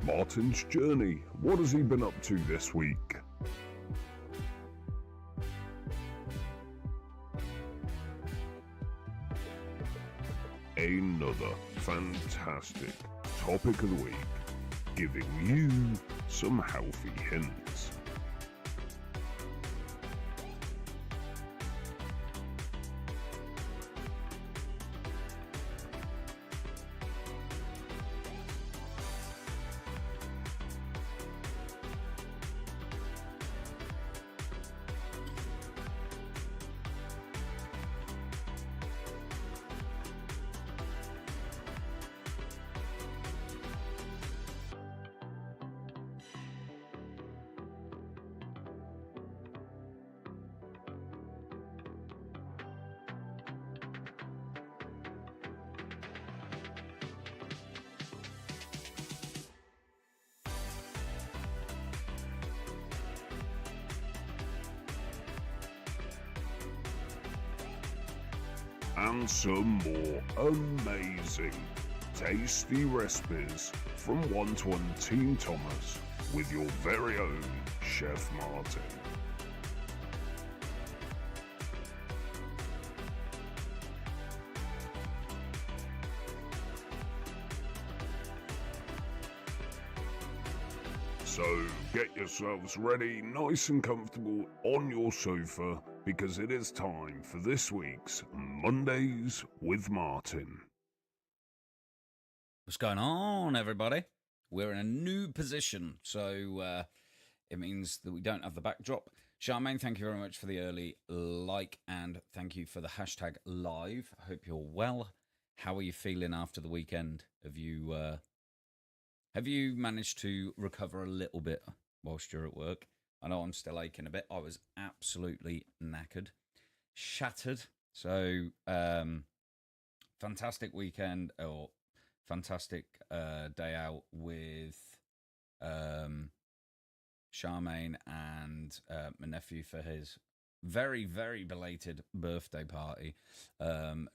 Martin's journey. What has he been up to this week? Another fantastic topic of the week, giving you some healthy hints. And some more amazing, tasty recipes from one-to-one Team Thomas with your very own Chef Martin. So get yourselves ready, nice and comfortable on your sofa, because it is time for this week's Mondays with Martin. What's going on, everybody? We're in a new position, so it means that we don't have the backdrop. Charmaine, thank you very much for the early like, and thank you for the hashtag live. I hope you're well. How are you feeling after the weekend? Have you managed to recover a little bit whilst you're at work? I know I'm still aching a bit. I was absolutely knackered, shattered. So, fantastic weekend, or fantastic day out with Charmaine and my nephew for his very, very belated birthday party,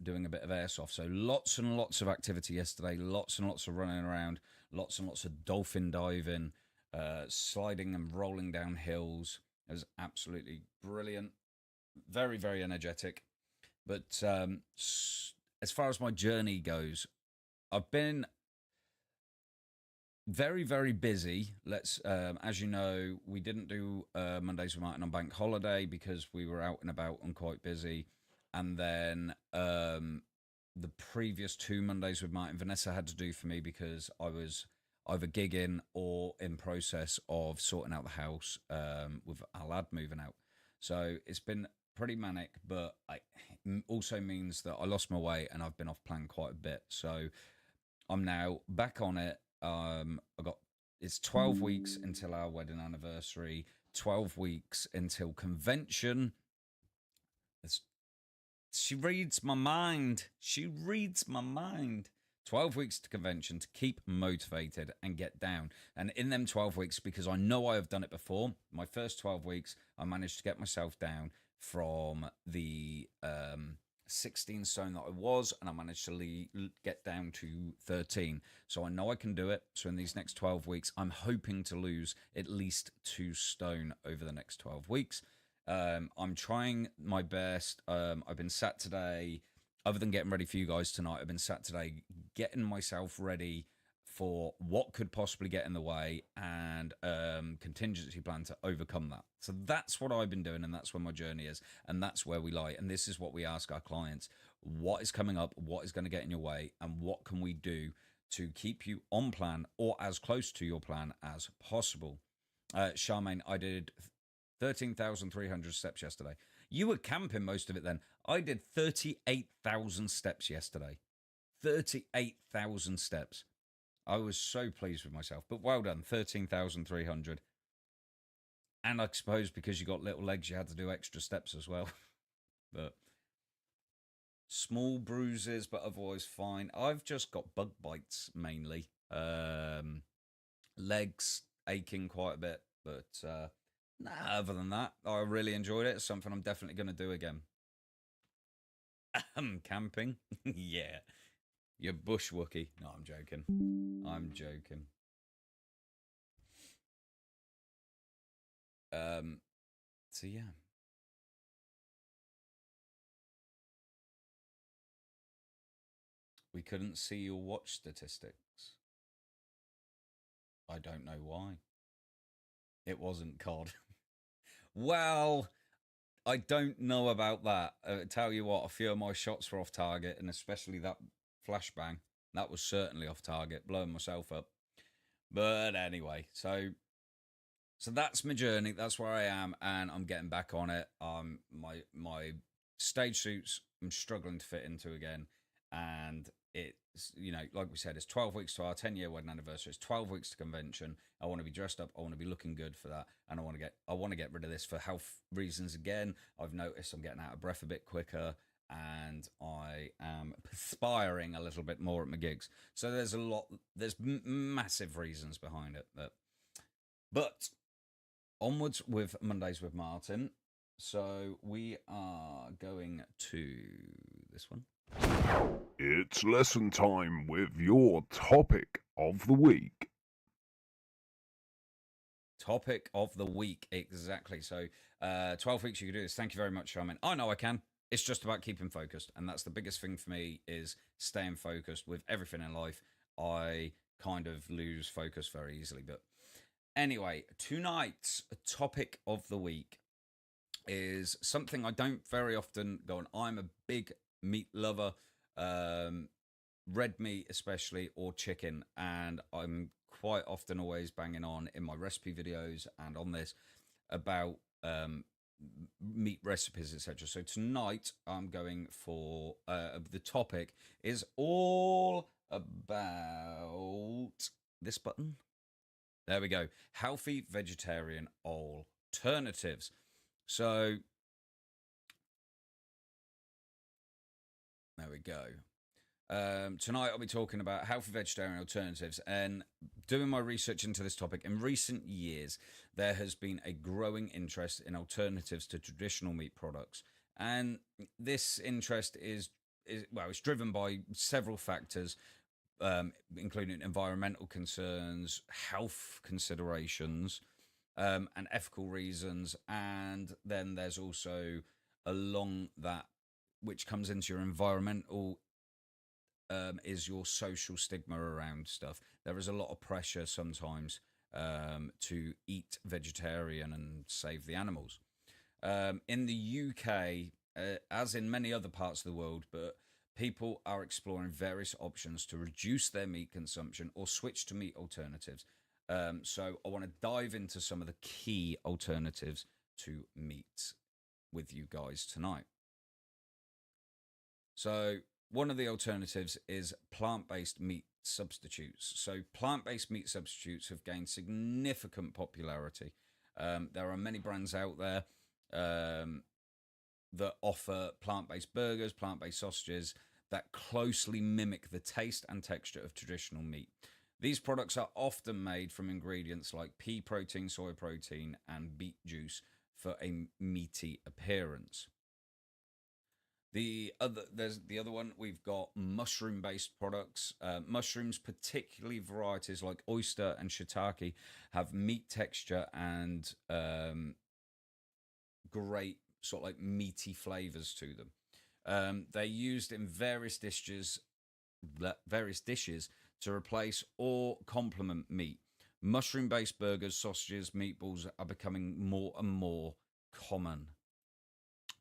doing a bit of airsoft. So lots and lots of activity yesterday, lots and lots of running around, lots and lots of dolphin diving, sliding and rolling down hills. It was absolutely brilliant, very, very energetic. But as far as my journey goes, I've been very, very busy. As you know, we didn't do Mondays with Martin on bank holiday because we were out and about and quite busy. And then the previous 2 Mondays with Martin, Vanessa had to do for me because I was either gigging or in process of sorting out the house with our lad moving out. So it's been pretty manic, but it also means that I lost my way and I've been off plan quite a bit. So I'm now back on it. It's 12 weeks until our wedding anniversary, 12 weeks until convention. She reads my mind. 12 weeks to convention to keep motivated and get down. And in them 12 weeks, because I know I have done it before, my first 12 weeks, I managed to get myself down from the 16 stone that I was, and I managed to get down to 13. So I know I can do it. So in these next 12 weeks, I'm hoping to lose at least 2 stone over the next 12 weeks. I'm trying my best. I've been sat today, other than getting ready for you guys tonight, I've been sat today getting myself ready for what could possibly get in the way and contingency plan to overcome that. So that's what I've been doing, and that's where my journey is, and that's where we lie. And this is what we ask our clients: what is coming up, what is going to get in your way, and what can we do to keep you on plan or as close to your plan as possible. Charmaine, I did 13,300 steps yesterday. You were camping most of it then. I did 38,000 steps yesterday. 38,000 steps. I was so pleased with myself, but well done, 13,300. And I suppose because you got little legs, you had to do extra steps as well. But small bruises, but otherwise fine. I've just got bug bites mainly. Legs aching quite a bit, but other than that, I really enjoyed it. It's something I'm definitely going to do again. Camping? Yeah. You're bush Wookie. No, I'm joking. So yeah. We couldn't see your watch statistics. I don't know why. It wasn't COD. Well, I don't know about that. Tell you what, a few of my shots were off target, and especially that flashbang. That was certainly off target, blowing myself up. But anyway, so that's my journey. That's where I am, and I'm getting back on it. My stage suits I'm struggling to fit into again, and it's, like we said, it's 12 weeks to our 10-year wedding anniversary. It's 12 weeks to convention. I want to be dressed up. I want to be looking good for that, and I want to get rid of this for health reasons again. I've noticed I'm getting out of breath a bit quicker, and I am perspiring a little bit more at my gigs. So there's massive reasons behind it, but onwards with Mondays with Martin. So we are going to this one. It's lesson time with your topic of the week. Topic of the week, exactly. So 12 weeks you can do this. Thank you very much, Charmin. I know I can. It's just about keeping focused, and that's the biggest thing for me, is staying focused with everything in life. I kind of lose focus very easily. But anyway, tonight's topic of the week is something I don't very often go on. I'm a big meat lover, red meat especially, or chicken, and I'm quite often always banging on in my recipe videos and on this about meat recipes, etc. So tonight I'm going for the topic is all about this button. There we go. Healthy vegetarian alternatives. So there we go. Tonight I'll be talking about healthy vegetarian alternatives, and doing my research into this topic. In recent years, there has been a growing interest in alternatives to traditional meat products, and this interest is it's driven by several factors, including environmental concerns, health considerations, and ethical reasons, and then there's also along that, which comes into your environmental, is your social stigma around stuff. There is a lot of pressure sometimes to eat vegetarian and save the animals. In the UK, as in many other parts of the world, but people are exploring various options to reduce their meat consumption or switch to meat alternatives. So I want to dive into some of the key alternatives to meat with you guys tonight. So one of the alternatives is plant-based meat substitutes. So plant-based meat substitutes have gained significant popularity. There are many brands out there that offer plant-based burgers, plant-based sausages that closely mimic the taste and texture of traditional meat. These products are often made from ingredients like pea protein, soy protein, and beet juice for a meaty appearance. There's the other one. We've got mushroom-based products. Mushrooms, particularly varieties like oyster and shiitake, have meat texture and great sort of like meaty flavors to them. They're used in various dishes to replace or complement meat. Mushroom-based burgers, sausages, meatballs are becoming more and more common.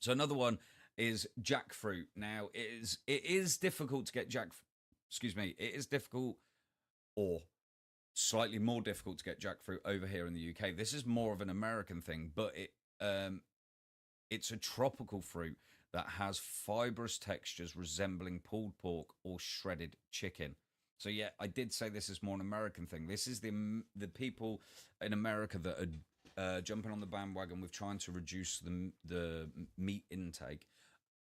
So another one is jackfruit. Now it is difficult to get it is difficult, or slightly more difficult, to get jackfruit over here in the UK. This is more of an American thing, but it's a tropical fruit that has fibrous textures resembling pulled pork or shredded chicken. So yeah, I did say this is more an American thing. This is the people in America that are jumping on the bandwagon with trying to reduce the meat intake,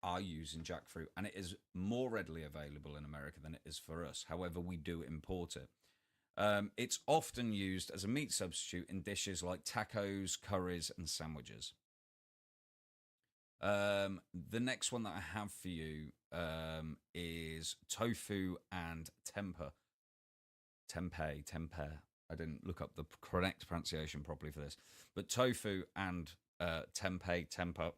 are using jackfruit, and it is more readily available in America than it is for us. However, we do import it. It's often used as a meat substitute in dishes like tacos, curries, and sandwiches. The next one that I have for you is tofu and tempeh. I didn't look up the correct pronunciation properly for this, but tofu and tempeh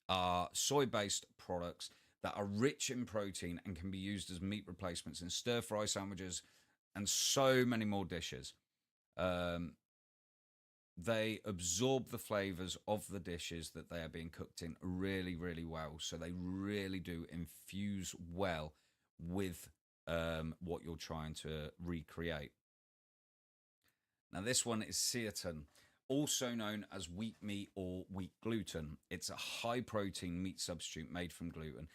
are soy-based products that are rich in protein and can be used as meat replacements in stir-fry sandwiches and so many more dishes. Um, they absorb the flavors of the dishes that they are being cooked in really, really well. So they really do infuse well with what you're trying to recreate. Now, this one is seitan, also known as wheat meat or wheat gluten. It's a high protein meat substitute made from gluten.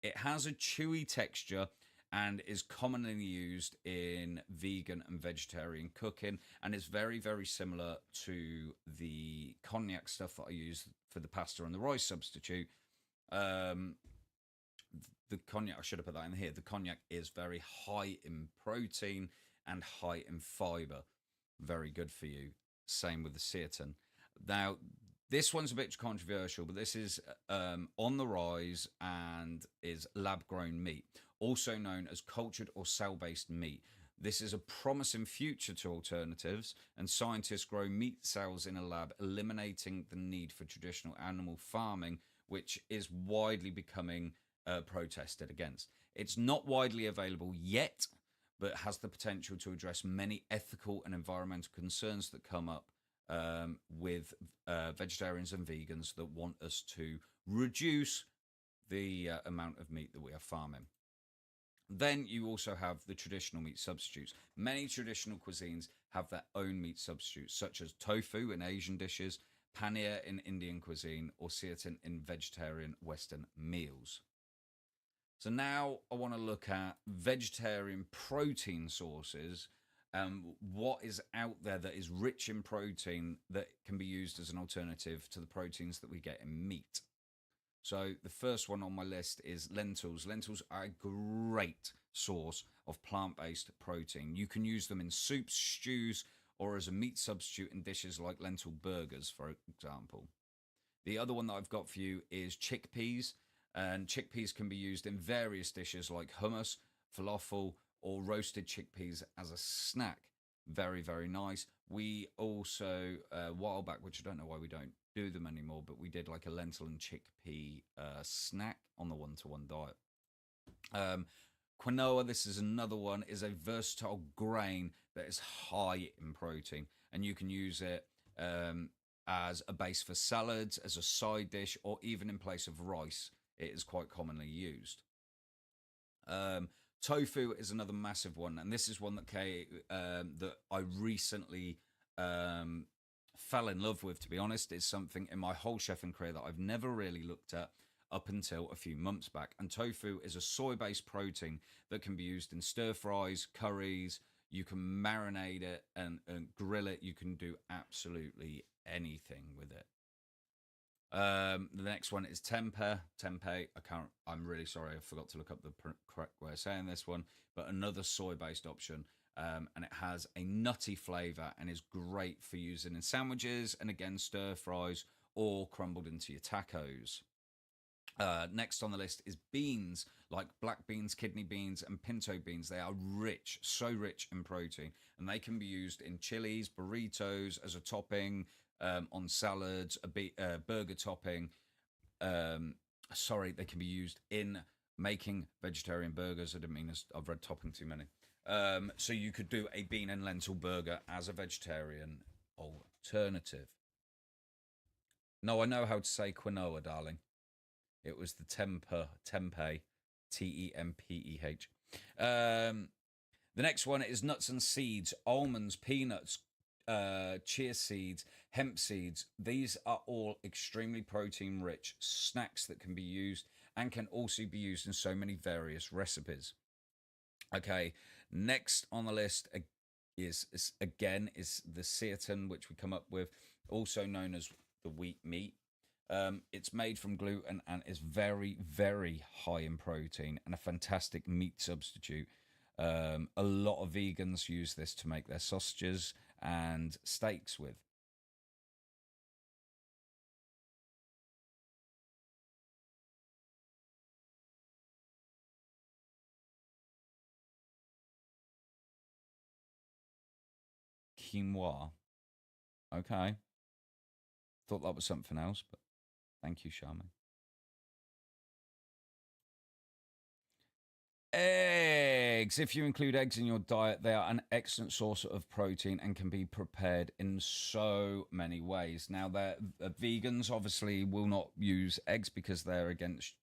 It has a chewy texture and is commonly used in vegan and vegetarian cooking, and it's very, very similar to the cognac stuff that I use for the pasta and the rice substitute. Um, the cognac, I should have put that in here. The cognac is very high in protein and high in fiber. Very good for you. Same with the seitan. Now, this one's a bit controversial, but this is on the rise and is lab-grown meat, also known as cultured or cell-based meat. This is a promising future to alternatives, and scientists grow meat cells in a lab, eliminating the need for traditional animal farming, which is widely becoming protested against. It's not widely available yet, but has the potential to address many ethical and environmental concerns that come up with vegetarians and vegans that want us to reduce the amount of meat that we are farming. Then you also have the traditional meat substitutes. Many traditional cuisines have their own meat substitutes, such as tofu in Asian dishes, paneer in Indian cuisine, or seitan in vegetarian Western meals. So now I want to look at vegetarian protein sources. What is out there that is rich in protein that can be used as an alternative to the proteins that we get in meat. So the first one on my list is lentils. Lentils are a great source of plant-based protein. You can use them in soups, stews, or as a meat substitute in dishes like lentil burgers, for example. The other one that I've got for you is chickpeas. And chickpeas can be used in various dishes like hummus, falafel, or roasted chickpeas as a snack. Very, very nice. We also, a while back, which I don't know why we don't do them anymore, but we did like a lentil and chickpea snack on the one-to-one diet. Quinoa, this is another one, is a versatile grain that is high in protein, and you can use it as a base for salads, as a side dish, or even in place of rice. It is quite commonly used. Tofu is another massive one, and this is one that I recently fell in love with, to be honest. It's something in my whole chefing career that I've never really looked at up until a few months back. And tofu is a soy-based protein that can be used in stir-fries, curries. You can marinate it and grill it. You can do absolutely anything with it. The next one is tempeh. Tempeh, I'm really sorry, I forgot to look up the correct way of saying this one, but another soy-based option. And it has a nutty flavor and is great for using in sandwiches and again stir fries or crumbled into your tacos. Next on the list is beans, like black beans, kidney beans, and pinto beans. They are rich, so rich in protein, and they can be used in chilies, burritos, as a topping, on salads, a burger topping. They can be used in making vegetarian burgers. I didn't mean I've read topping too many. So you could do a bean and lentil burger as a vegetarian alternative. No, I know how to say quinoa, darling. It was the tempeh, Tempeh. The next one is nuts and seeds, almonds, peanuts, chia seeds, hemp seeds. These are all extremely protein rich snacks that can be used and can also be used in so many various recipes. Okay, next on the list is the seitan, which we come up with, also known as the wheat meat. It's made from gluten and is very, very high in protein and a fantastic meat substitute. A lot of vegans use this to make their sausages and steaks with. quinoa. Okay. Thought that was something else, but thank you, Charmaine. Eggs. If you include eggs in your diet, they are an excellent source of protein and can be prepared in so many ways. Now, vegans obviously will not use eggs because they're against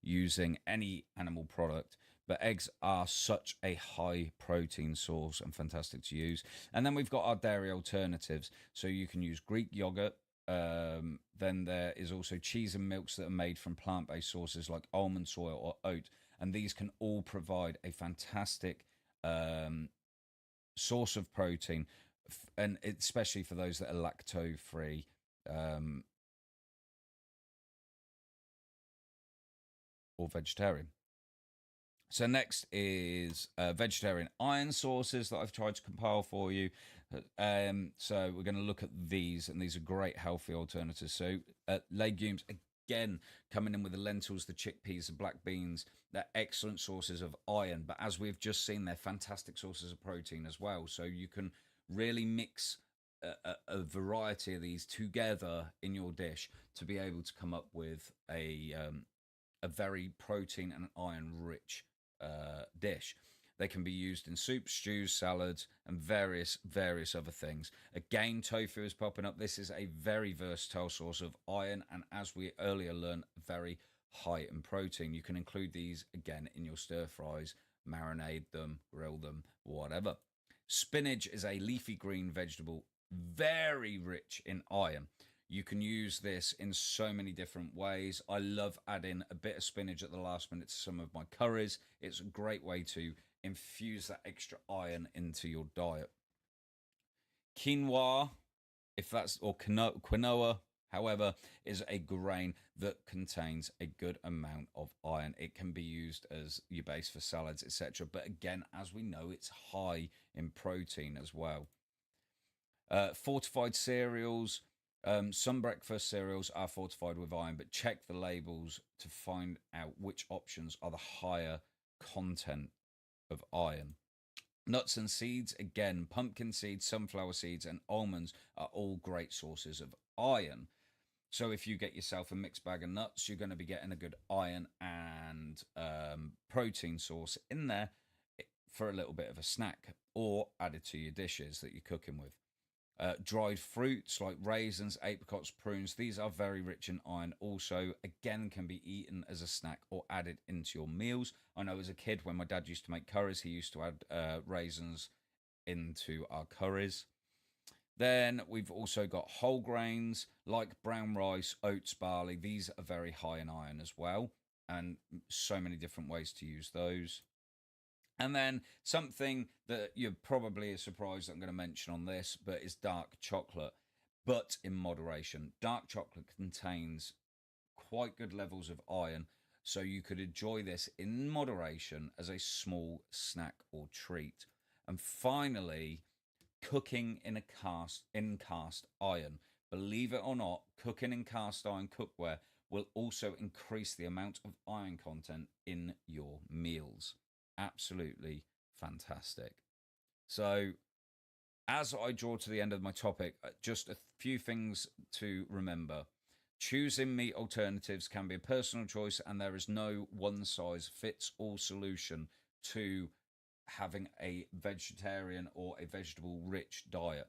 using any animal product. But eggs are such a high protein source and fantastic to use. And then we've got our dairy alternatives. So you can use Greek yogurt. Then there is also cheese and milks that are made from plant-based sources like almond, soy, or oat. And these can all provide a fantastic source of protein, and especially for those that are lactose-free. Or vegetarian. So next is vegetarian iron sources that I've tried to compile for you. So we're going to look at these, and these are great healthy alternatives. So legumes, again, coming in with the lentils, the chickpeas, the black beans, they're excellent sources of iron. But as we've just seen, they're fantastic sources of protein as well. So you can really mix a variety of these together in your dish to be able to come up with a very protein and iron rich dish. They can be used in soups, stews, salads, and various other things. Again, tofu is popping up. This is a very versatile source of iron, and as we earlier learned, very high in protein. You can include these again in your stir fries, marinate them, grill them, whatever. Spinach is a leafy green vegetable, very rich in iron. You can use this in so many different ways. I love adding a bit of spinach at the last minute to some of my curries. It's a great way to infuse that extra iron into your diet. Quinoa, or quinoa, however, is a grain that contains a good amount of iron. It can be used as your base for salads, etc. But again, as we know, it's high in protein as well. Fortified cereals. Some breakfast cereals are fortified with iron, but check the labels to find out which options are the higher content of iron. Nuts and seeds, again, pumpkin seeds, sunflower seeds, and almonds are all great sources of iron. So if you get yourself a mixed bag of nuts, you're going to be getting a good iron and protein source in there for a little bit of a snack, or added to your dishes that you're cooking with. Dried fruits like raisins, apricots, prunes, these are very rich in iron. Also, again, can be eaten as a snack or added into your meals. I know as a kid, when my dad used to make curries, he used to add raisins into our curries. Then we've also got whole grains like brown rice, oats, barley. These are very high in iron as well, and so many different ways to use those. And then something that you're probably surprised that I'm going to mention on this, but is dark chocolate, but in moderation. Dark chocolate contains quite good levels of iron, so you could enjoy this in moderation as a small snack or treat. And finally, cooking in cast iron. Believe it or not, cooking in cast iron cookware will also increase the amount of iron content in your meals. Absolutely fantastic. So, as I draw to the end of my topic, just a few things to remember. Choosing meat alternatives can be a personal choice, and there is no one size fits all solution to having a vegetarian or a vegetable rich diet.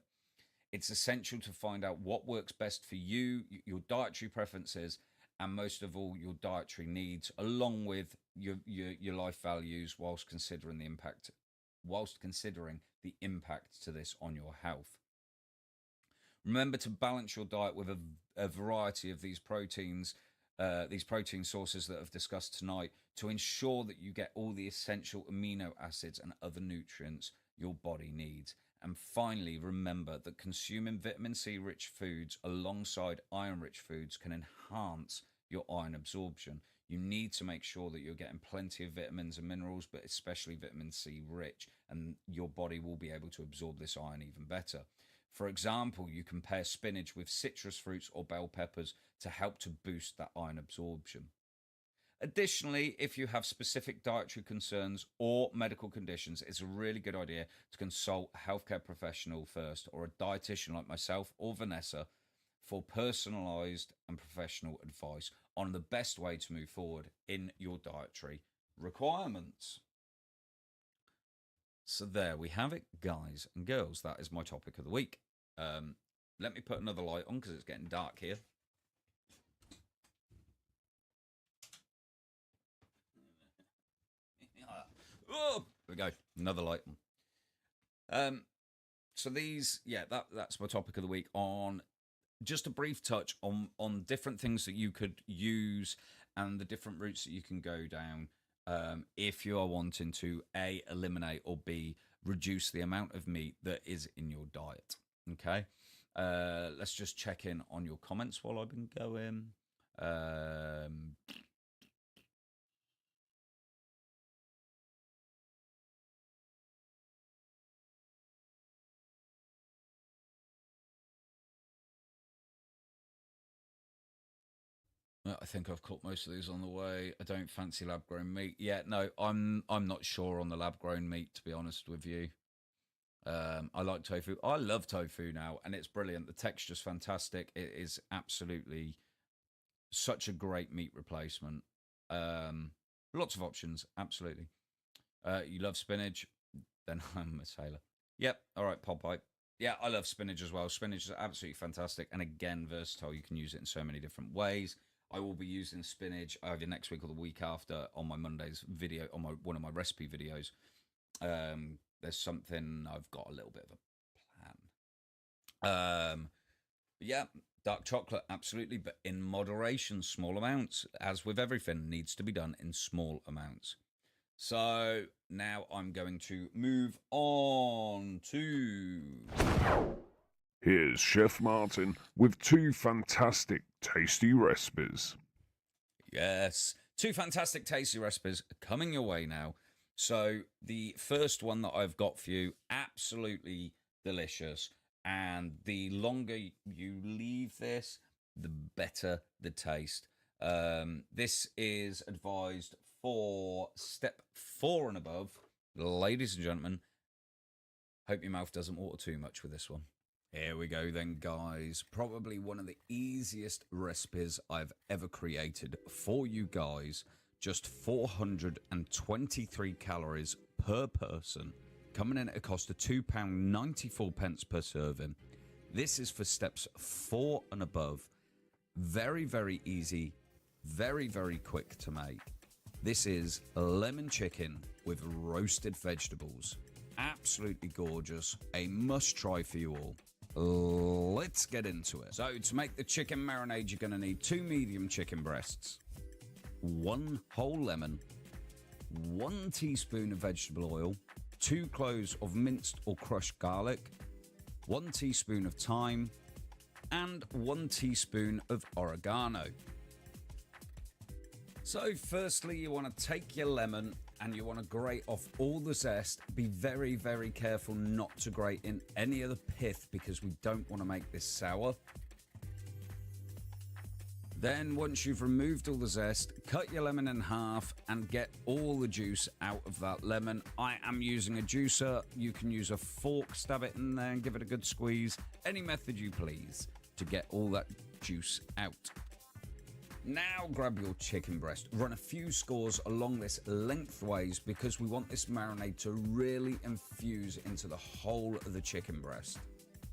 It's essential to find out what works best for you, your dietary preferences, and most of all, your dietary needs, along with your life values, whilst considering the impact to this on your health. Remember to balance your diet with a variety of these protein sources that I've discussed tonight, to ensure that you get all the essential amino acids and other nutrients your body needs. And finally, remember that consuming vitamin C rich foods alongside iron rich foods can enhance your iron absorption. You need to make sure that you're getting plenty of vitamins and minerals, but especially vitamin C rich, and your body will be able to absorb this iron even better. For example, you can pair spinach with citrus fruits or bell peppers to help to boost that iron absorption. Additionally, if you have specific dietary concerns or medical conditions, it's a really good idea to consult a healthcare professional first, or a dietitian like myself or Vanessa, for personalized and professional advice on the best way to move forward in your dietary requirements. So there we have it, guys and girls. That is my topic of the week. Let me put another light on because it's getting dark here. Oh, there we go. Another light on. So these, that's my topic of the week, on just a brief touch on different things that you could use and the different routes that you can go down if you are wanting to A, eliminate, or B, reduce the amount of meat that is in your diet. Okay, let's just check in on your comments while I've been going. I think I've caught most of these on the way. I don't fancy lab-grown meat. Yeah, no, I'm not sure on the lab-grown meat, to be honest with you. I like tofu. I love tofu now, and it's brilliant. The texture's fantastic. It is absolutely such a great meat replacement. Lots of options, absolutely. You love spinach? Then I'm a sailor. Yep, all right, Popeye. Yeah, I love spinach as well. Spinach is absolutely fantastic, and again, versatile. You can use it in so many different ways. I will be using spinach either next week or the week after on my Monday's video, on one of my recipe videos. There's something, I've got a little bit of a plan. Yeah, dark chocolate, absolutely, but in moderation, small amounts. As with everything, needs to be done in small amounts. So now I'm going to move on to... Here's Chef Martin with 2 fantastic tasty recipes. Yes, 2 fantastic tasty recipes coming your way now. So the first one that I've got for you, absolutely delicious. And the longer you leave this, the better the taste. This is advised for step 4 and above. Ladies and gentlemen, hope your mouth doesn't water too much with this one. Here we go then, guys. Probably one of the easiest recipes I've ever created for you guys. Just 423 calories per person, coming in at a cost of £2.94 per serving. This is for steps 4 and above. Very, very easy, very, very quick to make. This is lemon chicken with roasted vegetables. Absolutely gorgeous. A must try for you all. Let's get into it. So to make the chicken marinade, you're going to need 2 medium chicken breasts, 1 whole lemon, 1 teaspoon of vegetable oil, 2 cloves of minced or crushed garlic, 1 teaspoon of thyme, and 1 teaspoon of oregano. So firstly, you want to take your lemon and you want to grate off all the zest. Be very, very careful not to grate in any of the pith because we don't want to make this sour. Then once you've removed all the zest, cut your lemon in half and get all the juice out of that lemon. I am using a juicer. You can use a fork, stab it in there and give it a good squeeze. Any method you please to get all that juice out. Now grab your chicken breast, run a few scores along this lengthways because we want this marinade to really infuse into the whole of the chicken breast.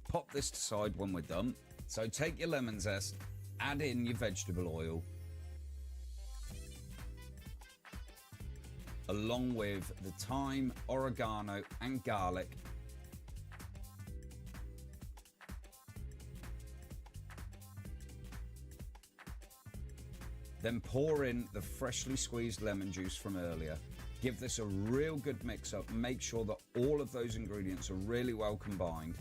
Pop this aside when we're done. So take your lemon zest, add in your vegetable oil, along with the thyme, oregano and garlic. Then pour in the freshly squeezed lemon juice from earlier. Give this a real good mix up. Make sure that all of those ingredients are really well combined.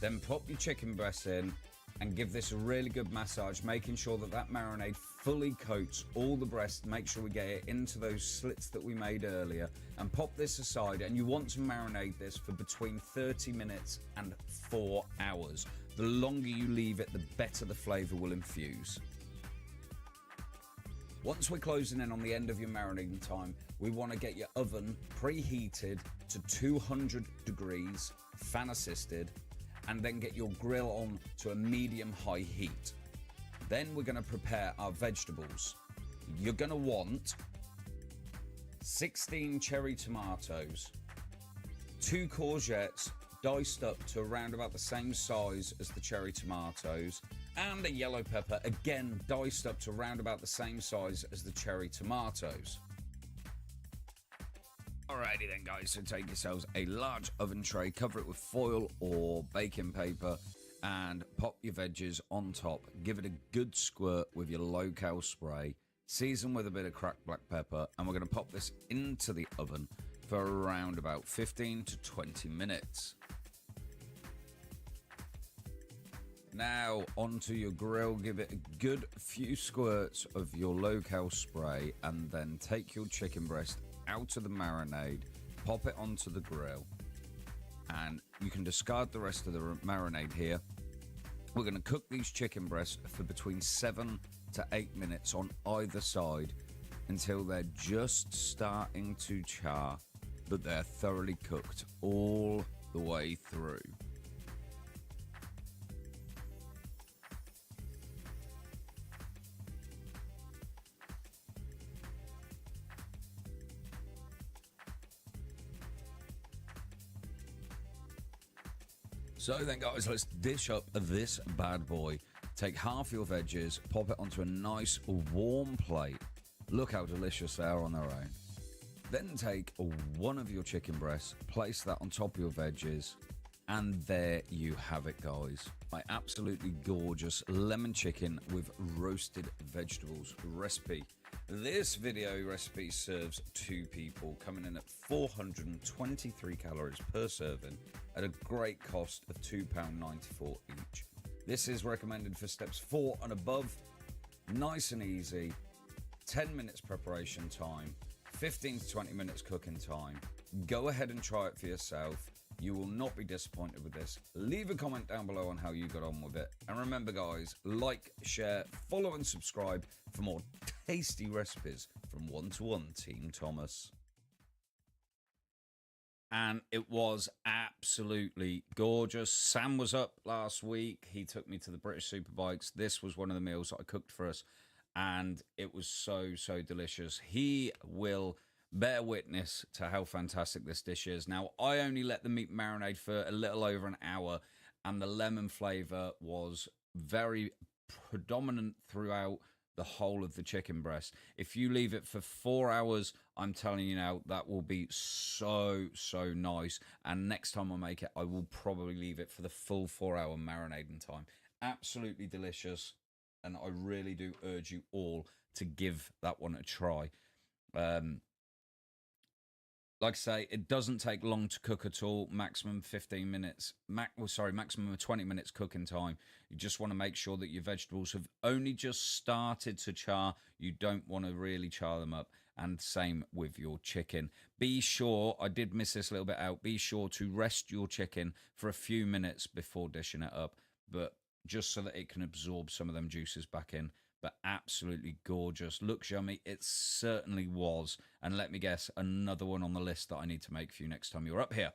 Then pop your chicken breast in, and give this a really good massage, making sure that that marinade fully coats all the breast. Make sure we get it into those slits that we made earlier, and pop this aside. And you want to marinate this for between 30 minutes and 4 hours. The longer you leave it, the better the flavor will infuse. Once we're closing in on the end of your marinating time, we want to get your oven preheated to 200 degrees, fan assisted, and then get your grill on to a medium-high heat. Then we're going to prepare our vegetables. You're going to want 16 cherry tomatoes, 2 courgettes diced up to around about the same size as the cherry tomatoes, and a yellow pepper, again diced up to around about the same size as the cherry tomatoes. Alrighty then guys, so take yourselves a large oven tray, cover it with foil or baking paper, and pop your veggies on top. Give it a good squirt with your low-cal spray, season with a bit of cracked black pepper, and we're going to pop this into the oven for around about 15 to 20 minutes. Now onto your grill, give it a good few squirts of your low-cal spray, and then take your chicken breast out of the marinade, pop it onto the grill, and you can discard the rest of the marinade here. We're going to cook these chicken breasts for between 7 to 8 minutes on either side until they're just starting to char, but they're thoroughly cooked all the way through. So then guys, let's dish up this bad boy. Take half your veggies, pop it onto a nice warm plate. Look how delicious they are on their own. Then take one of your chicken breasts, place that on top of your veggies, and there you have it guys. My absolutely gorgeous lemon chicken with roasted vegetables recipe. This video recipe serves 2 people, coming in at 423 calories per serving at a great cost of £2.94 each. This is recommended for steps 4 and above. Nice and easy, 10 minutes preparation time, 15 to 20 minutes cooking time. Go ahead and try it for yourself. You will not be disappointed with this. Leave a comment down below on how you got on with it. And remember guys, like, share, follow and subscribe for more tasty recipes from One to One Team Thomas. And it was absolutely gorgeous. Sam was up last week. He took me to the British Superbikes. This was one of the meals that I cooked for us, and it was so delicious. He will bear witness to how fantastic this dish is. Now, I only let the meat marinate for a little over an hour, and the lemon flavor was very predominant throughout the whole of the chicken breast. If you leave it for 4 hours, I'm telling you now, that will be so nice. And next time I make it, I will probably leave it for the full 4 hour marinating time. Absolutely delicious, and I really do urge you all to give that one a try. Like I say, it doesn't take long to cook at all. Maximum 15 minutes. Maximum 20 minutes cooking time. You just want to make sure that your vegetables have only just started to char. You don't want to really char them up. And same with your chicken. Be sure, I did miss this a little bit out, be sure to rest your chicken for a few minutes before dishing it up, but just so that it can absorb some of them juices back in. But absolutely gorgeous. Looks yummy. It certainly was. And let me guess, another one on the list that I need to make for you next time you're up here.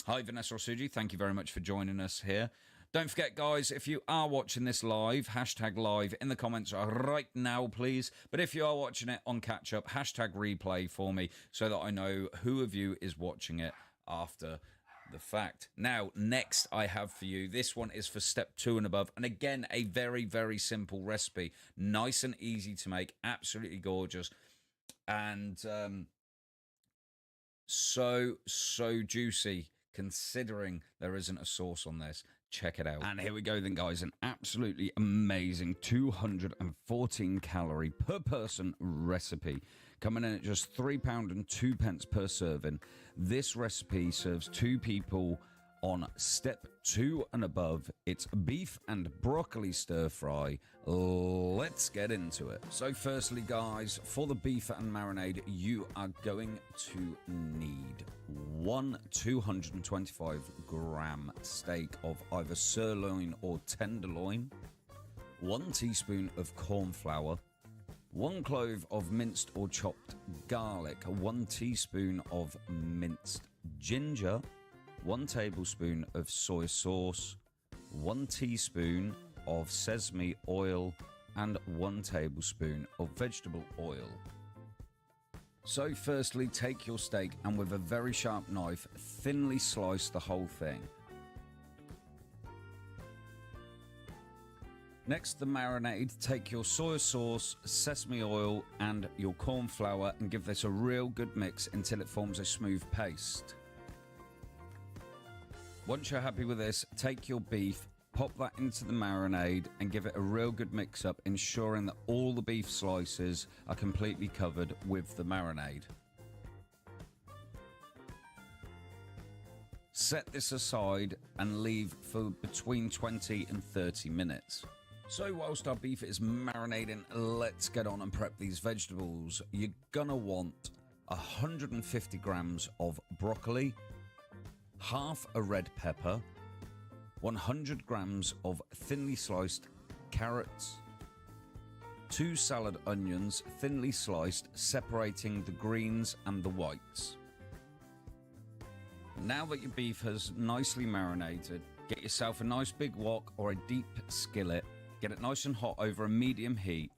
Hi, Vanessa Osuji. Thank you very much for joining us here. Don't forget, guys, if you are watching this live, hashtag live in the comments right now, please. But if you are watching it on catch-up, hashtag replay for me so that I know who of you is watching it after the fact. Now, next I have for you, this one is for step 2 and above, and again, a very simple recipe, nice and easy to make, absolutely gorgeous, and so juicy considering there isn't a sauce on this. Check it out. And here we go then, guys, an absolutely amazing 214 calorie per person recipe, coming in at just £3.02 per serving. This recipe serves 2 people on step 2 and above. It's beef and broccoli stir fry. Let's get into it. So firstly, guys, for the beef and marinade, you are going to need 1 225 gram steak of either sirloin or tenderloin, 1 teaspoon of corn flour, 1 clove of minced or chopped garlic, 1 teaspoon of minced ginger, 1 tablespoon of soy sauce, 1 teaspoon of sesame oil, and 1 tablespoon of vegetable oil. So firstly, take your steak and with a very sharp knife, thinly slice the whole thing. Next, the marinade. Take your soy sauce, sesame oil, and your corn flour and give this a real good mix until it forms a smooth paste. Once you're happy with this, take your beef, pop that into the marinade and give it a real good mix up, ensuring that all the beef slices are completely covered with the marinade. Set this aside and leave for between 20 and 30 minutes. So whilst our beef is marinating, let's get on and prep these vegetables. You're gonna want 150 grams of broccoli, half a red pepper, 100 grams of thinly sliced carrots, 2 salad onions thinly sliced, separating the greens and the whites. Now that your beef has nicely marinated, get yourself a nice big wok or a deep skillet. Get it nice and hot over a medium heat.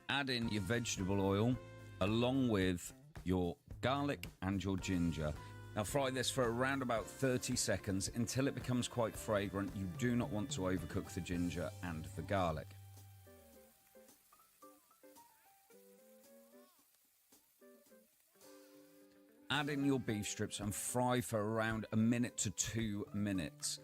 Add in your vegetable oil along with your garlic and your ginger. Now fry this for around about 30 seconds until it becomes quite fragrant. You do not want to overcook the ginger and the garlic. Add in your beef strips and fry for around 1 to 2 minutes.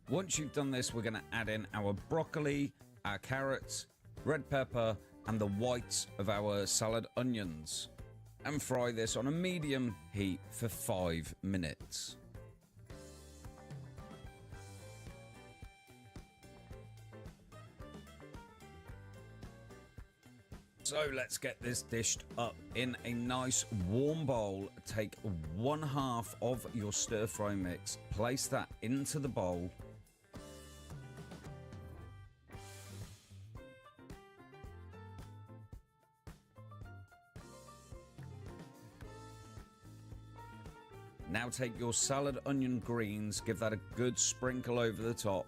Once you've done this, we're going to add in our broccoli, our carrots, red pepper, and the whites of our salad onions, and fry this on a medium heat for 5 minutes. So let's get this dished up in a nice warm bowl. Take 1/2 of your stir fry mix, place that into the bowl. Now take your salad onion greens, give that a good sprinkle over the top.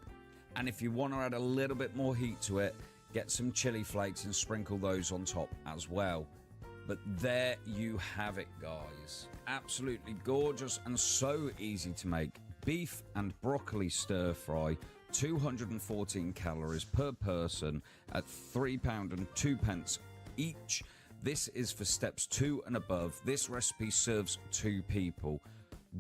And if you want to add a little bit more heat to it, get some chili flakes and sprinkle those on top as well. But there you have it, guys. Absolutely gorgeous and so easy to make. Beef and broccoli stir fry, 214 calories per person at £3.02 each. This is for steps 2 and above. This recipe serves 2 people.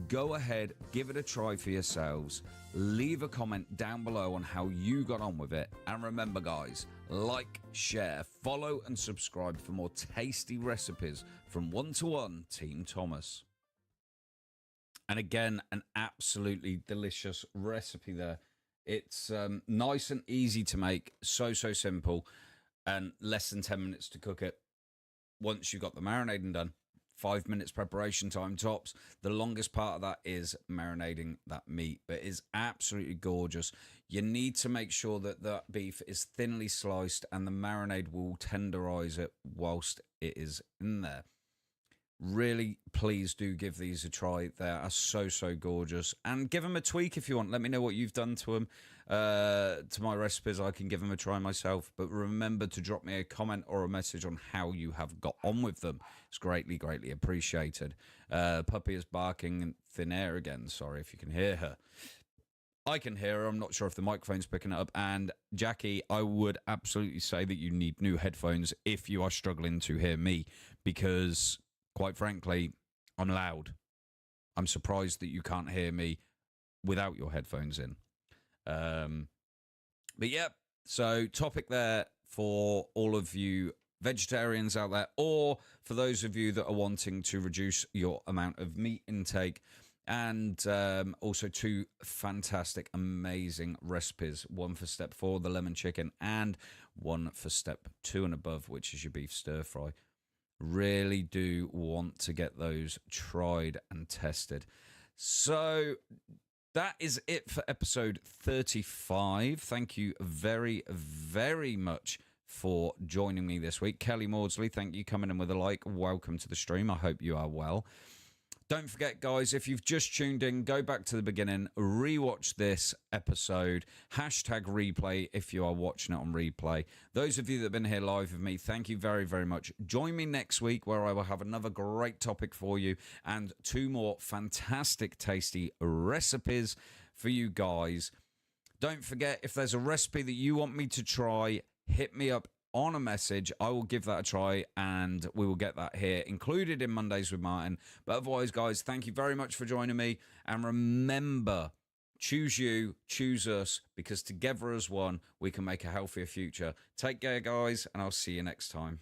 Go ahead, give it a try for yourselves. Leave a comment down below on how you got on with it. And remember, guys, like, share, follow, and subscribe for more tasty recipes from 1-to-1 Team Thomas. And again, an absolutely delicious recipe there. It's nice and easy to make, so simple, and less than 10 minutes to cook it. Once you've got the marinating done, 5 minutes preparation time tops. The longest part of that is marinating that meat, but it is absolutely gorgeous. You need to make sure that that beef is thinly sliced and the marinade will tenderize it whilst it is in there. Really, please do give these a try. They are so gorgeous, and give them a tweak if you want. Let me know what you've done to them, to my recipes. I can give them a try myself, but remember to drop me a comment or a message on how you have got on with them. It's greatly appreciated. Puppy is barking in thin air again. Sorry if you can hear her. I can hear her. I'm not sure if the microphone's picking it up. And Jackie, I would absolutely say that you need new headphones if you are struggling to hear me, because quite frankly, I'm loud. I'm surprised that you can't hear me without your headphones in. But yeah, so topic there for all of you vegetarians out there, or for those of you that are wanting to reduce your amount of meat intake. And also 2 fantastic, amazing recipes. One for step 4, the lemon chicken, and one for step 2 and above, which is your beef stir fry. Really do want to get those tried and tested. So that is it for episode 35. Thank you very, very much for joining me this week. Kelly Maudsley, thank you coming in with a like. Welcome to the stream. I hope you are well. Don't forget, guys, if you've just tuned in, go back to the beginning, rewatch this episode, hashtag replay if you are watching it on replay. Those of you that have been here live with me, thank you very, very much. Join me next week where I will have another great topic for you and 2 more fantastic, tasty recipes for you guys. Don't forget, if there's a recipe that you want me to try, hit me up on a message. I will give that a try and we will get that here included in Mondays with Martin. But otherwise, guys, thank you very much for joining me. And remember, choose you, choose us, because together as one, we can make a healthier future. Take care, guys, and I'll see you next time.